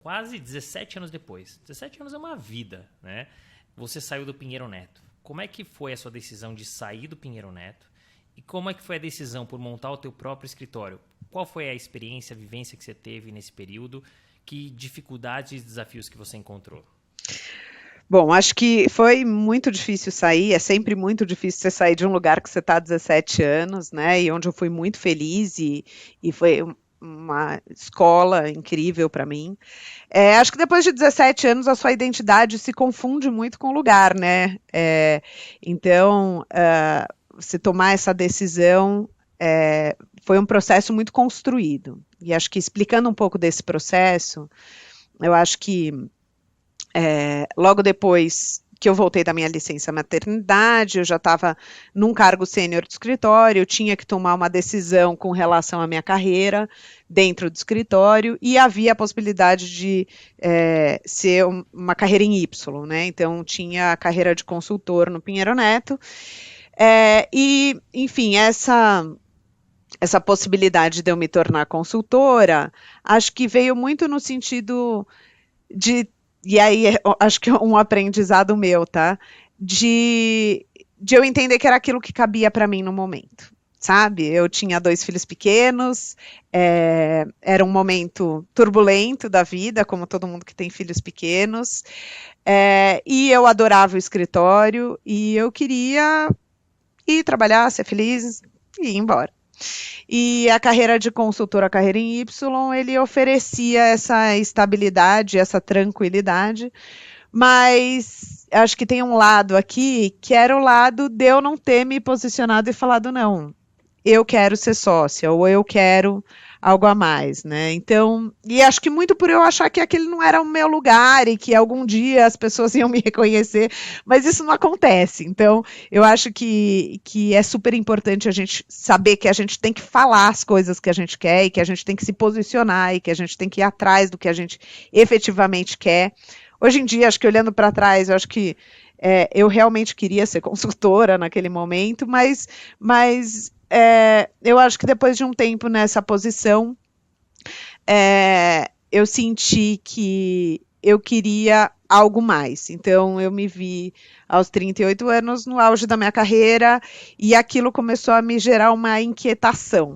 quase 17 anos depois. 17 anos é uma vida, né? Você saiu do Pinheiro Neto. Como é que foi a sua decisão de sair do Pinheiro Neto? E como é que foi a decisão por montar o teu próprio escritório? Qual foi a experiência, a vivência que você teve nesse período? Que dificuldades e desafios que você encontrou? Bom, acho que foi muito difícil sair, é sempre muito difícil você sair de um lugar que você está há 17 anos, né? E onde eu fui muito feliz e foi uma escola incrível para mim. Acho que depois de 17 anos a sua identidade se confunde muito com o lugar, né? Então, se tomar essa decisão foi um processo muito construído. E acho que explicando um pouco desse processo, eu acho que logo depois que eu voltei da minha licença maternidade, eu já estava num cargo sênior de escritório, eu tinha que tomar uma decisão com relação à minha carreira dentro do escritório, e havia a possibilidade de ser uma carreira em Y, né? Então, tinha a carreira de consultor no Pinheiro Neto, e, enfim, essa possibilidade de eu me tornar consultora, acho que veio muito no sentido de, e aí acho que é um aprendizado meu, tá? De eu entender que era aquilo que cabia para mim no momento, sabe? Eu tinha 2 filhos pequenos, era um momento turbulento da vida, como todo mundo que tem filhos pequenos, e eu adorava o escritório, e eu queria ir trabalhar, ser feliz e ir embora. E a carreira de consultor, a carreira em Y, ele oferecia essa estabilidade, essa tranquilidade, mas acho que tem um lado aqui que era o lado de eu não ter me posicionado e falado não, eu quero ser sócia, ou eu quero algo a mais, né? Então, e acho que muito por eu achar que aquele não era o meu lugar e que algum dia as pessoas iam me reconhecer, mas isso não acontece. Então, eu acho que é super importante a gente saber que a gente tem que falar as coisas que a gente quer e que a gente tem que se posicionar e que a gente tem que ir atrás do que a gente efetivamente quer. Hoje em dia, acho que olhando para trás, eu acho que eu realmente queria ser consultora naquele momento, mas eu acho que depois de um tempo nessa posição, eu senti que eu queria algo mais. Então, eu me vi aos 38 anos no auge da minha carreira e aquilo começou a me gerar uma inquietação.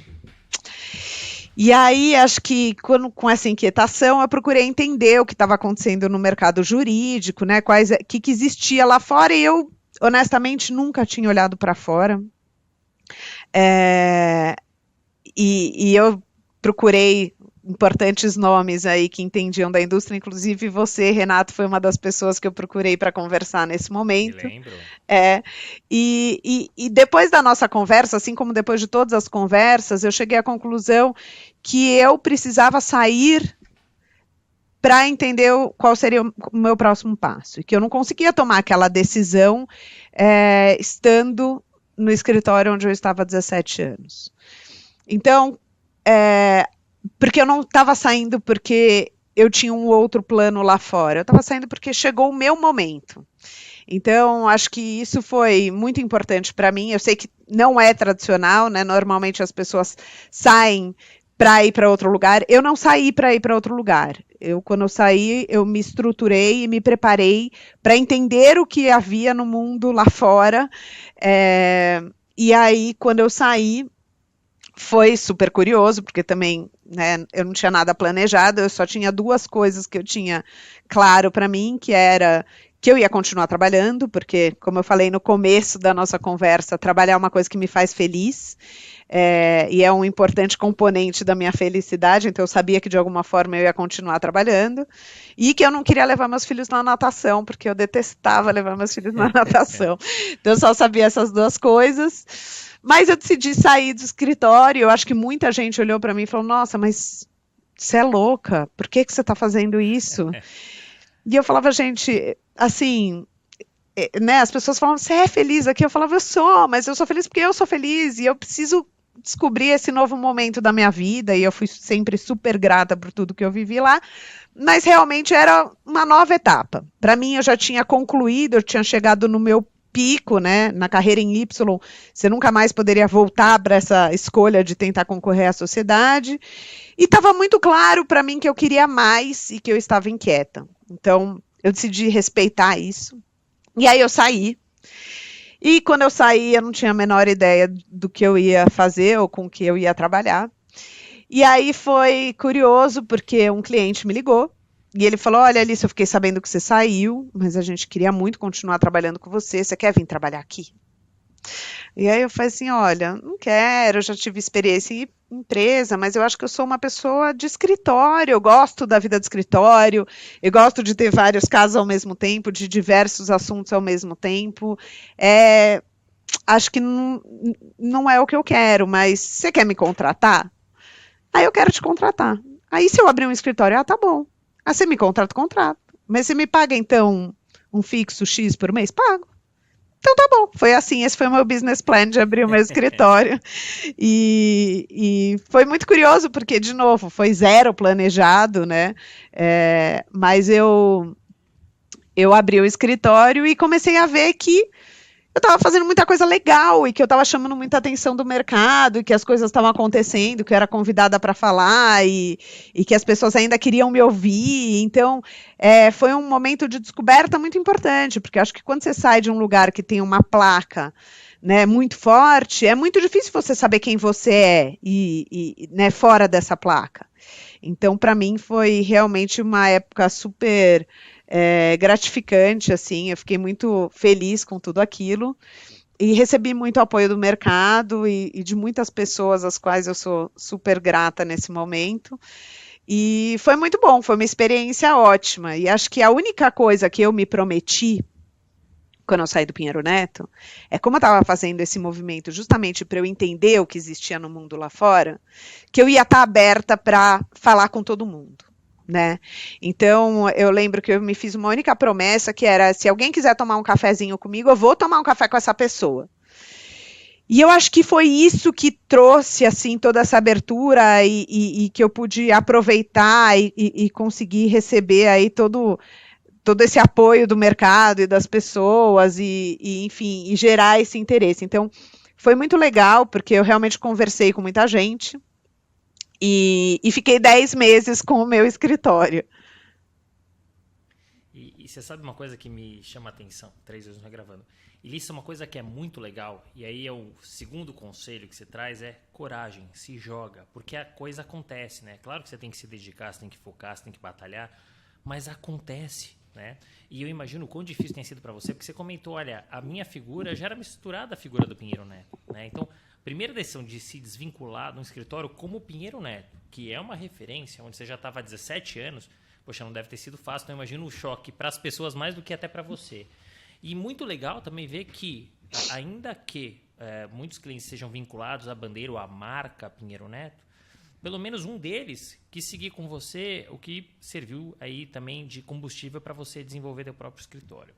E aí, acho que com essa inquietação, eu procurei entender o que estava acontecendo no mercado jurídico, né? O que existia lá fora, e eu, honestamente, nunca tinha olhado para fora. E eu procurei importantes nomes aí que entendiam da indústria, inclusive você, Renato, foi uma das pessoas que eu procurei para conversar nesse Me momento. lembro. E depois da nossa conversa, assim como depois de todas as conversas, eu cheguei à conclusão que eu precisava sair para entender qual seria o meu próximo passo, e que eu não conseguia tomar aquela decisão estando no escritório onde eu estava há 17 anos. Então, porque eu não estava saindo porque eu tinha um outro plano lá fora, eu estava saindo porque chegou o meu momento. Então, acho que isso foi muito importante para mim. Eu sei que não é tradicional, né? Normalmente as pessoas saem para ir para outro lugar. Eu não saí para ir para outro lugar. Quando eu saí, eu me estruturei e me preparei para entender o que havia no mundo lá fora. E aí, quando eu saí, foi super curioso, porque também, né, eu não tinha nada planejado, eu só tinha 2 coisas que eu tinha claro para mim, que era que eu ia continuar trabalhando, porque, como eu falei no começo da nossa conversa, trabalhar é uma coisa que me faz feliz, e é um importante componente da minha felicidade, então eu sabia que de alguma forma eu ia continuar trabalhando, e que eu não queria levar meus filhos na natação, porque eu detestava levar meus filhos na natação. Então eu só sabia essas 2 coisas. Mas eu decidi sair do escritório, eu acho que muita gente olhou para mim e falou, nossa, mas você é louca, por que você está fazendo isso? E eu falava, gente, assim, né, as pessoas falavam, você é feliz aqui? Eu falava, eu sou, mas eu sou feliz porque eu sou feliz, e eu preciso descobrir esse novo momento da minha vida, e eu fui sempre super grata por tudo que eu vivi lá, mas realmente era uma nova etapa. Para mim, eu já tinha concluído, eu tinha chegado no meu pico, né, na carreira em Y, você nunca mais poderia voltar para essa escolha de tentar concorrer à sociedade. E estava muito claro para mim que eu queria mais e que eu estava inquieta. Então, eu decidi respeitar isso. E aí eu saí. E quando eu saí, eu não tinha a menor ideia do que eu ia fazer ou com que eu ia trabalhar. E aí foi curioso, porque um cliente me ligou e ele falou: Olha, Alice, eu fiquei sabendo que você saiu, mas a gente queria muito continuar trabalhando com você. Você quer vir trabalhar aqui? E aí eu falei assim: Olha, não quero, eu já tive experiência em empresa, mas eu acho que eu sou uma pessoa de escritório, eu gosto da vida de escritório, eu gosto de ter vários casos ao mesmo tempo, de diversos assuntos ao mesmo tempo. Acho que não é o que eu quero, mas você quer me contratar? Aí eu quero te contratar. Aí se eu abrir um escritório, tá bom. Ah, você me contrata, contrato. Mas você me paga então um fixo X por mês? Pago. Então tá bom. Foi assim, esse foi o meu business plan de abrir o meu escritório. E foi muito curioso, porque, de novo, foi zero planejado, né? Mas eu abri o escritório e comecei a ver que eu estava fazendo muita coisa legal e que eu estava chamando muita atenção do mercado e que as coisas estavam acontecendo, que eu era convidada para falar e que as pessoas ainda queriam me ouvir. Então, foi um momento de descoberta muito importante, porque acho que quando você sai de um lugar que tem uma placa, né, muito forte, é muito difícil você saber quem você é né, fora dessa placa. Então, para mim, foi realmente uma época super gratificante, assim, eu fiquei muito feliz com tudo aquilo e recebi muito apoio do mercado e de muitas pessoas às quais eu sou super grata nesse momento. E foi muito bom, foi uma experiência ótima. E acho que a única coisa que eu me prometi quando eu saí do Pinheiro Neto, como eu estava fazendo esse movimento justamente para eu entender o que existia no mundo lá fora, que eu ia estar aberta para falar com todo mundo. Né? Então, eu lembro que eu me fiz uma única promessa, que era, se alguém quiser tomar um cafezinho comigo, eu vou tomar um café com essa pessoa. E eu acho que foi isso que trouxe, assim, toda essa abertura e que eu pude aproveitar e conseguir receber aí todo esse apoio do mercado e das pessoas enfim, e gerar esse interesse. Então, foi muito legal, porque eu realmente conversei com muita gente e fiquei 10 meses com o meu escritório. E você sabe uma coisa que me chama a atenção, 3 vezes não gravando. E isso é uma coisa que é muito legal, e aí é o segundo conselho que você traz, é coragem, se joga, porque a coisa acontece, né? Claro que você tem que se dedicar, você tem que focar, você tem que batalhar, mas acontece, né? E eu imagino o quão difícil tem sido para você, porque você comentou, olha, a minha figura já era misturada à figura do Pinheiro Neto, né? Então, primeira decisão de se desvincular do escritório como Pinheiro Neto, que é uma referência, onde você já estava há 17 anos, poxa, não deve ter sido fácil, então eu imagino o choque para as pessoas mais do que até para você. E muito legal também ver que, ainda que muitos clientes sejam vinculados à bandeira ou à marca Pinheiro Neto, pelo menos um deles quis seguir com você, o que serviu aí também de combustível para você desenvolver seu próprio escritório.